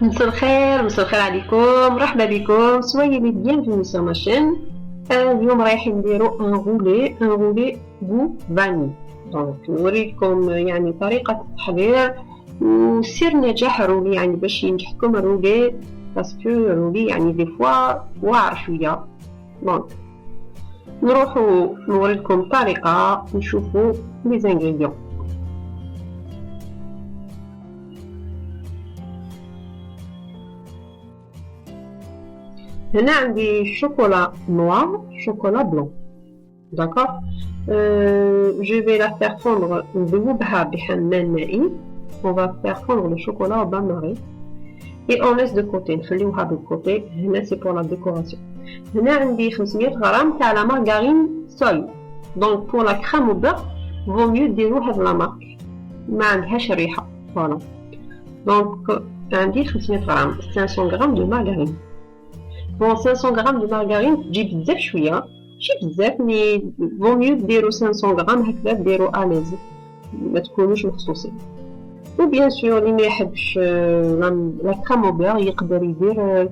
مساء الخير، مساء الخير عليكم، مرحبا بكم، soyez les bienvenus sur ma chaîne. اليوم رايحين نديرو ان غولي بو فاني. دونك نوريكم يعني طريقة التحضير وسر نجاح الرولي، يعني باش ينجحكم الرولي، باسكو الرولي يعني دي فوا واعر شوية. دونك نروحو نوريكم الطريقة نشوفو لي زانغريديون. هنا عندي شوكولا نوار، شوكولا بلون. D'accord, je vais la faire fondre بذوبها بحمام مائي. On va faire fondre le chocolat au bain-marie et on laisse de côté. نخليوها de côté. هنا c'est pour la décoration. هنا عندي 500 غرام تاع لا مارغارين سول. Donc pour la crème au beurre vaut mieux ديروها de la marque ما عندهاش الريحة. Voilà. Donc عندي 500 غرام 500 غرام de margarine. Bon, 500 grammes de margarine, تجي بزاف شوية، ماشي بزاف، مي vaut mieux ديرو 500 غرام هكذا ديرو أليز، ما تكونوش مخصوصين. و بيان سور اللي ما يحبش لا كريم أو بيغ يقدر يدير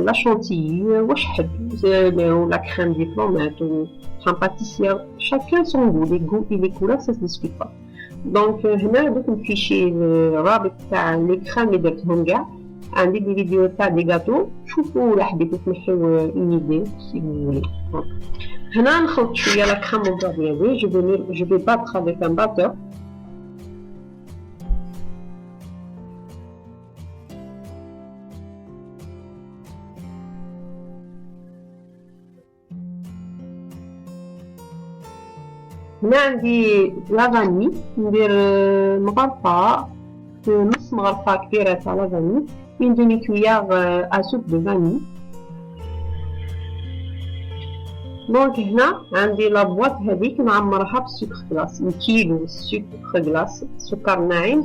لا شونتيي واش حب، ولا كريم ديبلومات و كريم باتيسير، chacun son goût, les goûts et les couleurs ça se discute pas. Donc هنا دوك نفيشي الرابط تاع لي كريم اللي درتهم كاع. عندي دي فيديو تاع دي غاتو، شوفوا ولا حبيتو تنحيو اون ايدي سي فو. هنا نخلط شويه لا كريم او بيغ ديالي. جو في باتر افيك ان باتور. هنا عندي لا فاني، ندير مغرفه، نص مغرفه كبيره تاع لا فاني، une demi-cuillère à soupe de vanille. دونك هنا عندي لا بواط هذيك نعمرها بالسكر غلاس، كيلو سكر غلاس، سكر ناعم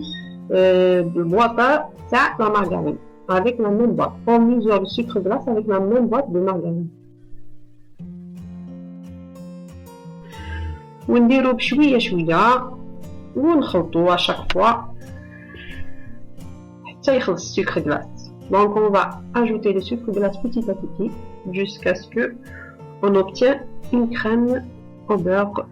بالبواطه تاع لا مارغرين avec la même boîte. On mesure le sucre glace avec la même boîte de margarine. ونديرو بشويه شويه ونخلطو à chaque fois حتى يخلص السكر glace. Donc on va ajouter le sucre glace petit à petit jusqu'à ce que on obtient une crème au beurre.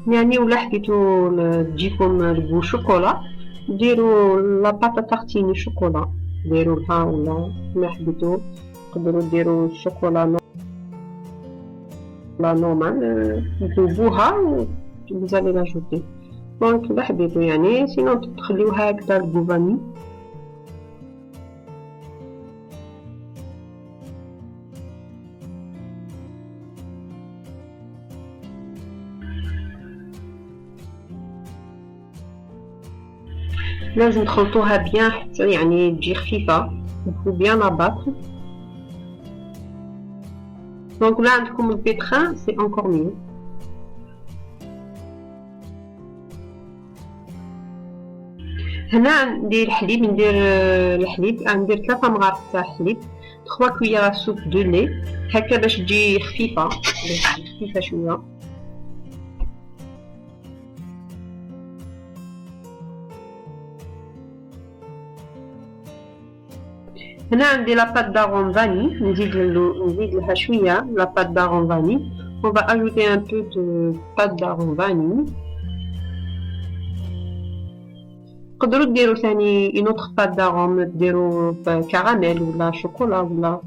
يعني ولا حبيتو تجيكم البو شوكولا ديروا لا باطا تارتيني شوكولا، ديروا لها، ولا ما حبيتو تقدروا ديروا الشوكولا لا نورمال تذوبوها و بزاف لاجوتي. دونك لا حبيتو يعني سينو تخليوها هكذا البو فاني. لازم تخلطوها بيان حتى يعني تجي خفيفه، faut bien la battre. Donc là عندكم البيتخان c'est encore mieux. هنا ندير الحليب، ندير الحليب، ندير 3 مغارف تاع حليب، 3 كويرات سوب دو لي هكا باش تجي خفيفه، خفيفه شويه. هنا عندي لا بات داغون فاني، نزيد لها شويه لا بات داغون فاني. On va ajouter un peu de pâte d'arôme vanille. تقدروا ديروا ثاني une autre pâte d'arôme، ديروا كراميل ولا شوكولا ولا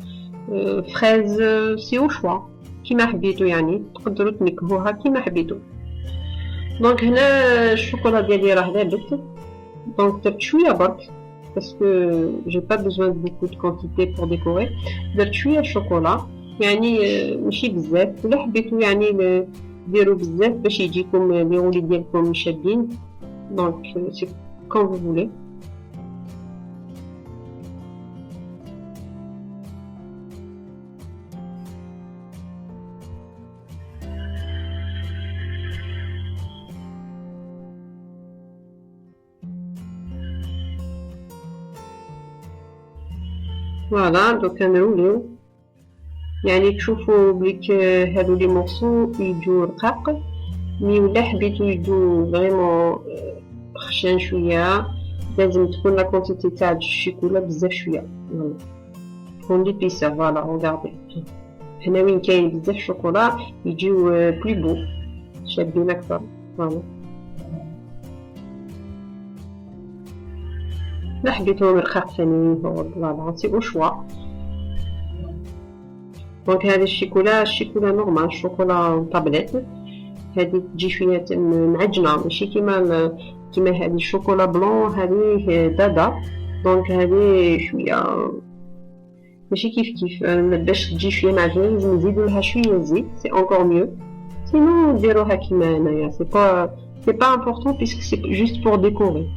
فريز، سي او شوا كيما حبيتو، يعني تقدروا تنكهوها كيما حبيتو. دونك هنا الشوكولا ديالي راه ذابت، Donc درت شوية برك parce que j'ai pas besoin de beaucoup de quantité pour décorer. درت شوية شوكولا يعني ماشي بزاف، ولا حبيتو يعني ديرو بزاف باش يجيكم لي غولي ديالكم شابين. Donc c'est quand vous voulez. فوالا دوكا نروليو يعني تشوفوا بليك هادو لي مورسو يجو رقاق، مي ولا حبيتو يجو فريمون خشان شويه لازم تكون لا كونتيتي تاع الشيكولا بزاف شويه. فوالا تكون ليبيسا. فوالا روغاردي هنا وين كاين بزاف شوكولا يجيو بلي بو شابين اكثر. فوالا لا حبيتهم رقاق ثاني فوالا سي او شوا. دونك هذا الشيكولا نورمال الشوكولا طابليت، هذه تجي شويه معجنه ماشي كيما هذه الشوكولا بلون هذه دادا. دونك هذه شويه ماشي كيف باش تجي شويه معجنه لازم نزيدو لها شويه زيت سي encore mieux. سينو نديروها كيما هنايا سي با important puisque c'est juste pour décorer,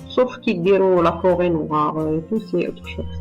sauf كي ديرو لا forêt noire et tout c'est autre chose.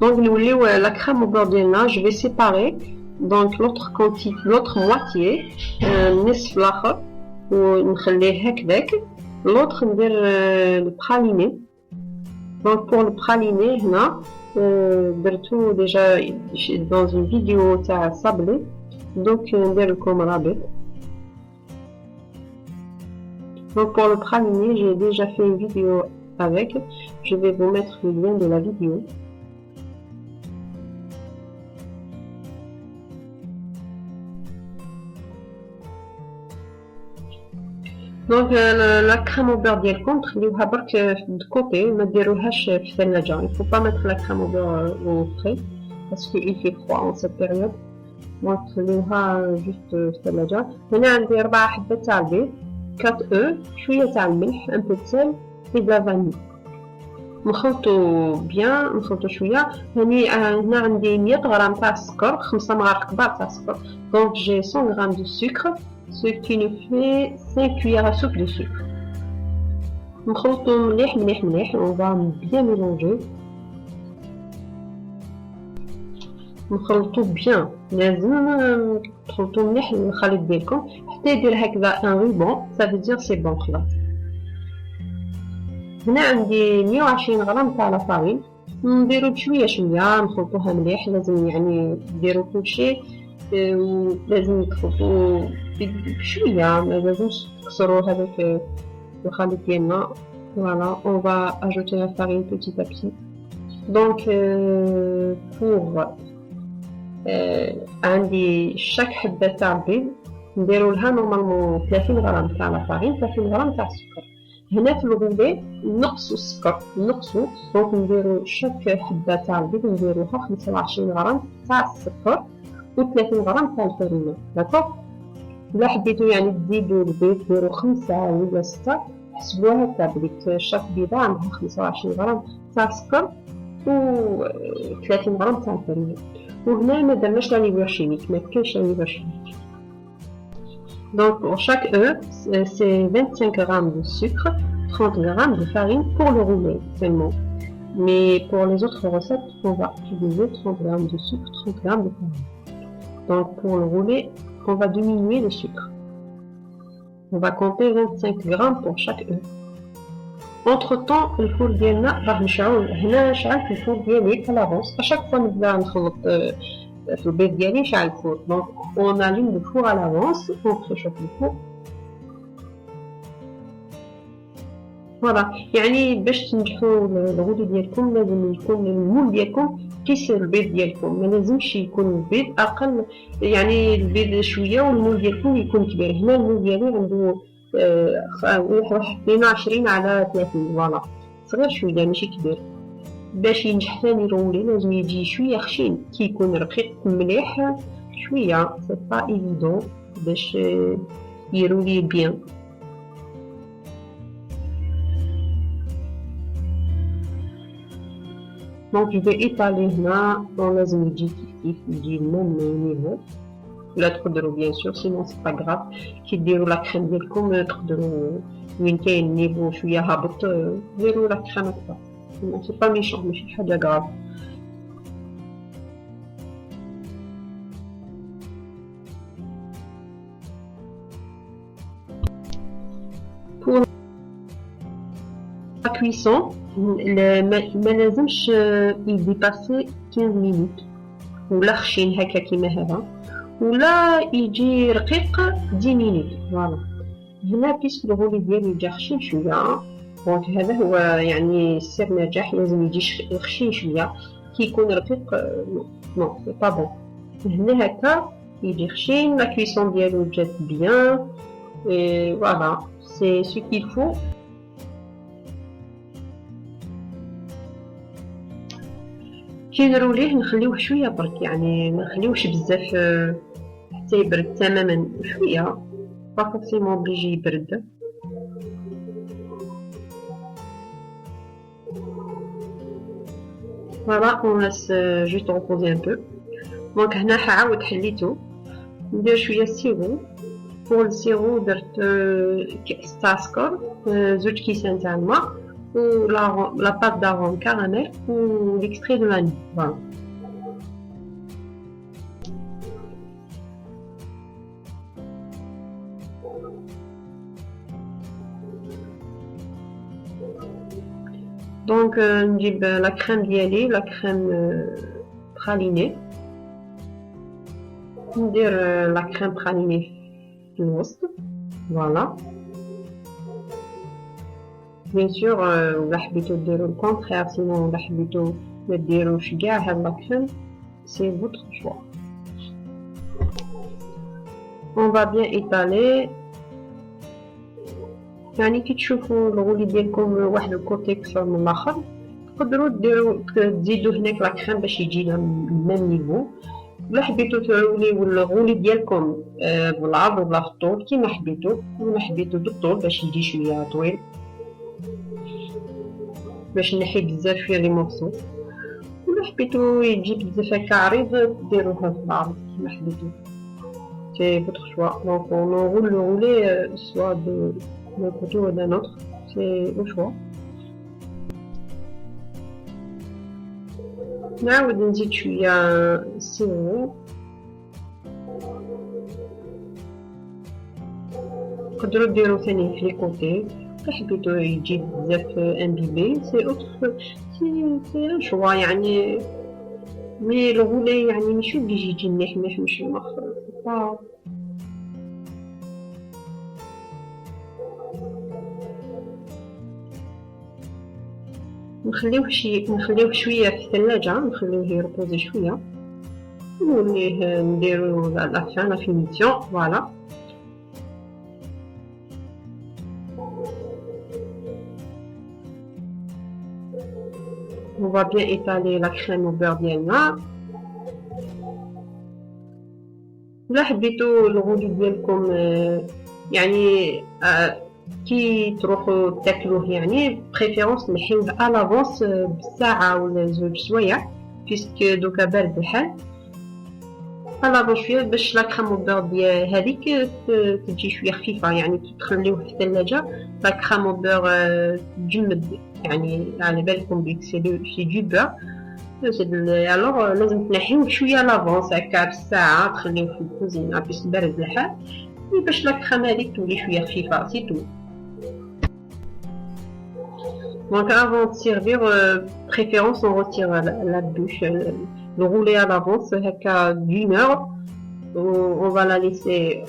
Donc la crème au beurre ديالنا je vais séparer donc l'autre moitié نصف الاخر ونخليه هكذاك، l'autre ندير le praliné. Donc pour le praliné هنا درتو déjà dans une vidéo تاع صابلي، donc ندير لكم رابط. Donc pour le praliné j'ai déjà fait une vidéo avec, je vais vous mettre le lien de la vidéo. دونك لا كريم او بير ديالكم تخليوها برك د كوطي، ما ديروهاش في الثلاجه. il faut pas mettre la crème au beurre au frais parce que il fait froid en cette période. دونك تخليوها جوست في الثلاجه. هنا عندي 4 حبات تاع البيض، 4 او، شويه تاع الملح، ان بو د سيل و د لا فاني. نخلطو بيان، نخلطو شويه. هنا عندي 100 غرام تاع السكر، 5 معالق كبار تاع السكر. دونك جي 100 غرام دو sucre, ce qui nous fait 5 cuillères à soupe de sucre. نخلطو مليح. On va bien mélanger. نخلطو bien. لازم تخلطو مليح الخليط ديالكم حتى يدير هكذا ان ريبون، ça veut dire c'est bon خلاص. هنا عندي 120 غرام تاع لا فارين، نديرو بشويه نخلطوها مليح. لازم يعني ديرو كلشي لازم تخلطو بشويه، ما لازمش تكسروا هذاك الخليط ديالنا. Voilà, on va ajouter la farine petit à petit. Donc pour عندي chaque حبه تاع البيض نديرو لها نورمالمون 30 غرام تاع لا فارين، 30 غرام تاع السكر. هنا في الغولي نقصوا السكر، دونك نديرو شاك حبه تاع البيض نديروها 25 غرام تاع السكر و 30 غرام تاع الفرينه. داكوغ، الا حبيتو يعني تزيدو البيض ديرو 5 ولا 6، حسبوها هكا بليك شاك بيضه عندها 25 غرام تاع السكر و 30 غرام تاع الفرينه. وهنا ما درناش لا ليفور شيميك، ما كاينش لا ليفور شيميك. Donc pour chaque œuf, c'est 25 grammes de sucre, 30 grammes de farine pour le rouler seulement. Mais pour les autres recettes, on va utiliser 30 grammes de sucre, 30 grammes de farine. Donc pour le rouler, on va diminuer le sucre. On va compter 25 grammes pour chaque œuf. Entre temps الفور ديالنا راه نشعل هنا شعلت الفور ديالي à l'avance à chaque fois نبدا نخلط في البيض ديالي نشعل الفور donc on allume le four à l'avance on préchauffe le four فوالا يعني باش تنجحوا الغدو ديالكم لازم يكون المول ديالكم قيس البيض ديالكم ما لازمش يكون البيض اقل يعني البيض شويه والمول ديالكم يكون كبير هنا المول ديالي عنده واحد 22 على 30 فوالا صغير شويه ماشي كبير باش ينجح ثاني رولي لازم يجي شويه خشين كي يكون رقيق مليح شويه سي با ايفيدون باش يرولي بيان دونك جو ايطالي هنا لازم يجي كيف يجي ميم نيفو ولا تقدروا بيان سور سينون سي با غراف كي ديروا لا كريم ديالكم تقدروا وين كاين نيفو شويه هابط ديروا لا كريم اكثر سي با ميشون ماشي حاجه غراف pour la cuisson ما لازمش يديباسي 15 مينوت ولا خشين هكا كيما هذا ولا يجي رقيق 10 مينوت فوالا هنا بيسك الغولي ديالي جا خشين شويه دونك هذا هو يعني سر نجاح لازم يجي خشين شويه كي يكون رقيق نو سي با بون هنا هكا يجي خشين لا كويسون ديالو جات بيان اي فوالا سي سو كيل فو كي نروليه نخليوه شويه برك يعني ما نخليوهش بزاف حتى يبرد تماما شويه با فورسيمون بيجي يبرد فوالا اون لاس جوست ريبوزي ان بو دونك هنا حاعاود حليتو ندير شويه سيرو بور السيرو درت كاس تاع سكر زوج كيسان تاع الماء ou la pâte d'arôme caramel ou l'extrait de vanille. Voilà. Donc, نجيب la crème ديالي la crème pralinée. ندير la crème pralinée في الوسط. Voilà. Bien sûr, ولا حبيتو ديرو الكونترير سينون ولا حبيتو ما ديروش كاع هاد لاكريم سي فوتر شوا. On va bien étaler يعني كي تشوفوا الغولي ديالكم واحد الكوتي اكثر من الاخر تقدروا ديروا تزيدوا هناك لاكريم باش يجينا ميم نيفو ولا حبيتو تروليو الغولي ديالكم بالعرض ولا في الطول كيما حبيتو ولا حبيتو بالطول باش يجي شويه طويل باش نحي بزاف فيه لي مورسو ولا حبيتو يجي بزاف هكا عريض ديروها في العرض كيما حبيتو سي فوتر شوا دونك اون رول لو رولي سوا دو d'un côté ou d'un autre c'est au choix نعاود نزيد شويه سيرو تقدروا ديروا ثاني في لي كوتي حبيتو يجي بزاف امبيبي سي اوتر سي ان شوا يعني مي الغولي يعني ماشي بيجي يجي مليح ماشي مخر نخليوه شويه في الثلاجه نخليوه يربوزي شويه ونوليه نديرو لا فان لا فينيسيون فوالا on va bien étaler la crème au beurre ديالنا ولا حبيتو الغدو ديالكم يعني كي تروحوا تاكلوه يعني بريفيرونس نحيوه على لافونس بساعه ولا زوج سوايع بيسك دوكا بارد الحال على لافونس شويه باش لا كريم بور ديال هذيك تجي شويه خفيفه يعني كي تخليوه في الثلاجه لا كريم بور تجمد يعني على بالكم بيك سي دو بور الوغ لازم تنحيوه شويه لافونس هكا بساعه تخليوه في الكوزينه باش تبرد الحال باش لا كريم هذيك تولي شويه خفيفه سي تو. Donc avant de servir, préférence on retire la bûche, le rouler à l'avance, qu'à d'une heure. On va la laisser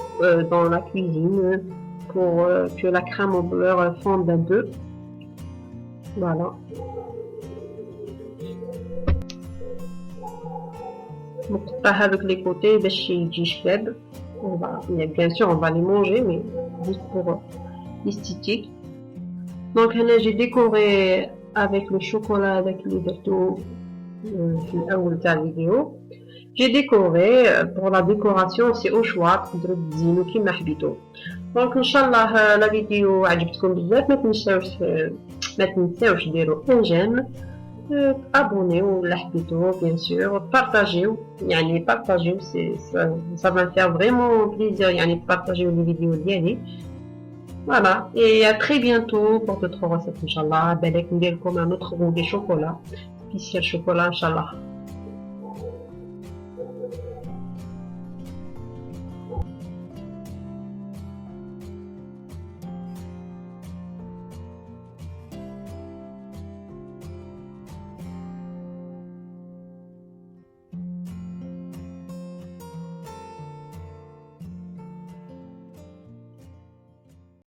dans la cuisine pour que la crème au beurre fonde un peu. Voilà. نقطعها avec les côtés باش يجي شباب. Bien sûr on va les manger mais juste pour l'esthétique. Donc là j'ai décoré avec le chocolat avec les gâteaux في الأول تاع الفيديو. J'ai décoré pour la décoration c'est au choix تقدروا تزينوا كيما حبيتوا. دونك ان شاء الله لا فيديو عجبتكم بزاف. ما تنساوش ديروا ان جيم، ابونيو ولا حبيتو بيان سور، بارطاجيو يعني بارطاجيو ça va faire vraiment plaisir يعني بارطاجيو لي فيديو ديالي. Voilà, et à très bientôt pour d'autres recettes, Inch'Allah. بالك ندير لكم un autre goût de chocolat, spécial chocolat, Inch'Allah.